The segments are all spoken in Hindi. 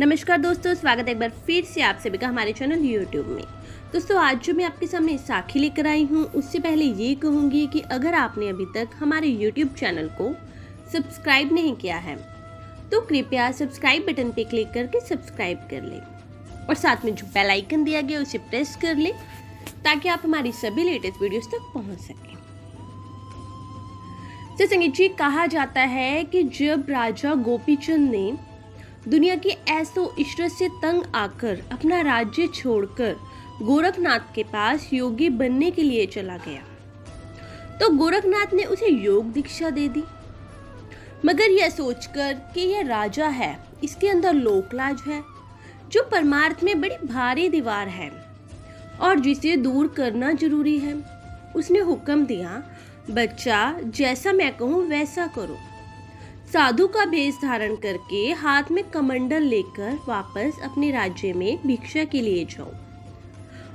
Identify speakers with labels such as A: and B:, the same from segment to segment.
A: नमस्कार दोस्तों, स्वागत है एक बार फिर से आप सभी का हमारे चैनल यूट्यूब में। दोस्तों आज जो मैं आपके सामने साखी लेकर आई हूँ, उससे पहले ये कहूँगी कि अगर आपने अभी तक हमारे यूट्यूब चैनल को सब्सक्राइब नहीं किया है तो कृपया सब्सक्राइब बटन पे क्लिक करके सब्सक्राइब कर लें और साथ में जो बेल आइकन दिया गया उसे प्रेस कर लें ताकि आप हमारी सभी लेटेस्ट वीडियोस तक पहुँच सकें। तो संगीत जी, कहा जाता है कि जब राजा गोपीचंद ने दुनिया की ऐसो इशरत से तंग आकर अपना राज्य छोड़कर गोरखनाथ के पास योगी बनने के लिए चला गया तो गोरखनाथ ने उसे योग दीक्षा दे दी, मगर यह सोचकर कि यह राजा है, इसके अंदर लोकलाज है जो परमार्थ में बड़ी भारी दीवार है और जिसे दूर करना जरूरी है। उसने हुक्म दिया, बच्चा जैसा मैं कहूँ वैसा करो। साधु का भेष धारण करके हाथ में कमंडल लेकर वापस अपने राज्य में भिक्षा के लिए जाओ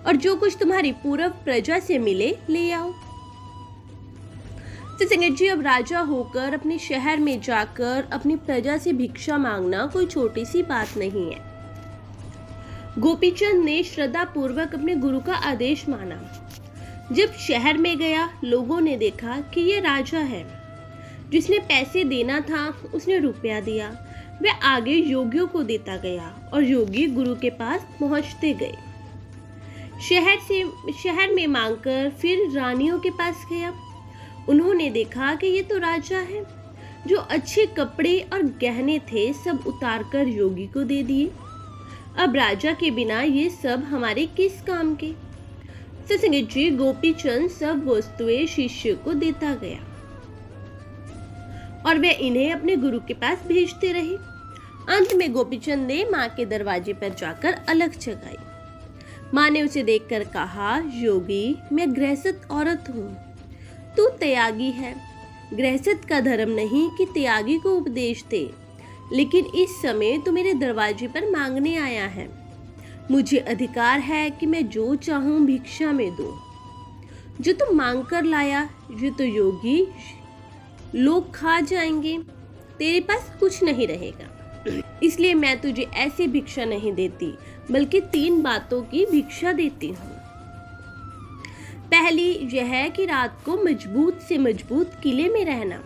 A: और जो कुछ तुम्हारी पूर्व प्रजा से मिले ले आओ। तो संगत जी, अब राजा होकर अपने शहर में जाकर अपनी प्रजा से भिक्षा मांगना कोई छोटी सी बात नहीं है। गोपीचंद ने श्रद्धा पूर्वक अपने गुरु का आदेश माना। जब शहर में गया, लोगों ने देखा कि ये राजा है। जिसने पैसे देना था उसने रुपया दिया। वह आगे योगियों को देता गया और योगी गुरु के पास पहुंचते गए। शहर में मांगकर फिर रानियों के पास गया। उन्होंने देखा कि ये तो राजा है। जो अच्छे कपड़े और गहने थे सब उतारकर योगी को दे दिए। अब राजा के बिना ये सब हमारे किस काम के। संगत जी, गोपीचंद सब वस्तुएं शिष्य को देता गया और वे इन्हें अपने गुरु के पास भेजते रहे। अंत में गोपीचंद ने माँ के दरवाजे पर जाकर अलख जगाई। माँ ने उसे देखकर कहा, योगी मैं गृहस्थ औरत हूँ, तू त्यागी है। गृहस्थ का धर्म नहीं कि त्यागी को उपदेश दे, लेकिन इस समय तू मेरे दरवाजे पर मांगने आया है। मुझे अधिकार है कि मैं जो चाहूँ भिक्षा में दूँ। जो तू मांग कर लाया ये तो योगी लोग खा जाएंगे, तेरे पास कुछ नहीं रहेगा। इसलिए मैं तुझे ऐसी भिक्षा नहीं देती, बल्कि 3 बातों की भिक्षा देती हूँ। पहली यह है कि रात को मजबूत से मजबूत किले में रहना।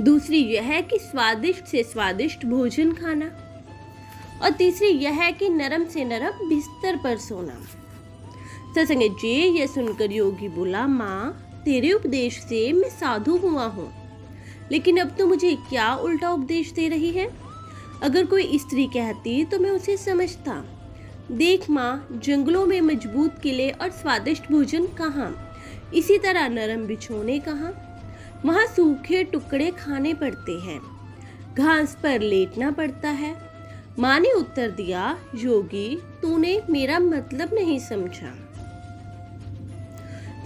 A: दूसरी यह है कि स्वादिष्ट से स्वादिष्ट भोजन खाना और तीसरी यह है कि नरम से नरम बिस्तर पर सोना। सत्संग जी, यह सुनकर योगी बोला, माँ तेरे उपदेश से मैं साधु हुआ हूँ, लेकिन अब तो मुझे क्या उल्टा उपदेश दे रही है। अगर कोई स्त्री कहती तो मैं उसे समझता। देख माँ, जंगलों में मजबूत किले और स्वादिष्ट भोजन कहाँ, इसी तरह नरम बिछोने कहाँ। वहाँ सूखे टुकड़े खाने पड़ते हैं, घास पर लेटना पड़ता है। माँ ने उत्तर दिया, योगी तूने मेरा मतलब नहीं समझा।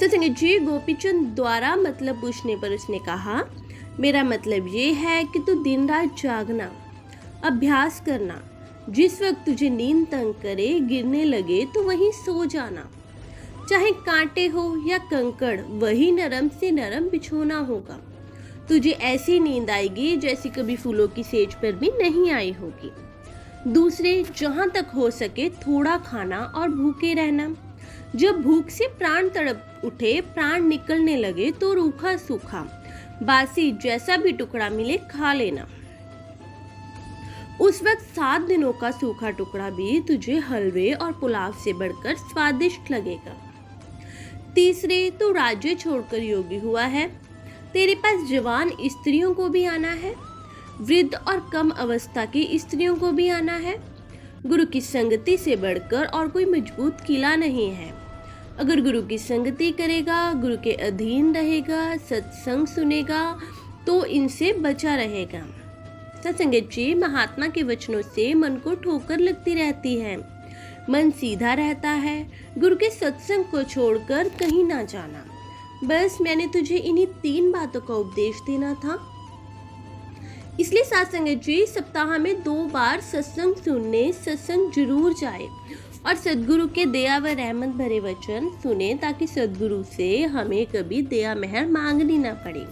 A: संगत जी, गोपीचंद द्वारा मतलब पूछने पर उसने कहा, मेरा मतलब ये है कि तू दिन रात जागना, अभ्यास करना। जिस वक्त तुझे नींद तंग करे, गिरने लगे तो वहीं सो जाना। चाहे कांटे हो या कंकड़, वही नरम से नरम बिछोना होगा। तुझे ऐसी नींद आएगी जैसी कभी फूलों की सेज पर भी नहीं आई होगी। दूसरे, जहाँ तक हो सके थोड़ा खाना और भूखे रहना। जब भूख से प्राण तड़प उठे, प्राण निकलने लगे तो रूखा सूखा बासी जैसा भी टुकड़ा मिले खा लेना। उस वक्त 7 दिनों का सूखा टुकड़ा भी तुझे हलवे और पुलाव से बढ़कर स्वादिष्ट लगेगा। तीसरे, तू राज्य छोड़कर योगी हुआ है। तेरे पास जवान स्त्रियों को भी आना है, वृद्ध और कम अवस्था की स्त्रियों को भी आना है। गुरु की संगति से बढ़कर और कोई मजबूत किला नहीं है। अगर गुरु की संगति करेगा, गुरु के अधीन रहेगा, सत्संग सुनेगा तो इनसे बचा रहेगा। सत्संगत जी, महात्मा के वचनों से मन को ठोकर लगती रहती है, मन सीधा रहता है। गुरु के सत्संग को छोड़कर कहीं ना जाना। बस मैंने तुझे इन्हीं 3 बातों का उपदेश देना था। इसलिए सत्संगत जी, सप्ताह में 2 बार सत्संग सुनने सत्संग जरूर जाए और सदगुरु के दया व रहमत भरे वचन सुने ताकि सदगुरु से हमें कभी दया मेहर मांगनी ना पड़े।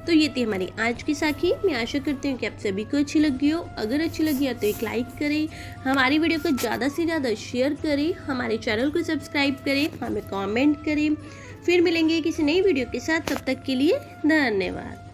A: तो ये थी हमारी आज की साखी। मैं आशा करती हूँ कि आप सभी को अच्छी लगी हो। अगर अच्छी लगी है तो एक लाइक करें, हमारी वीडियो को ज़्यादा से ज़्यादा शेयर करें, हमारे चैनल को सब्सक्राइब करें, हमें कमेंट करें। फिर मिलेंगे किसी नई वीडियो के साथ, तब तक के लिए धन्यवाद।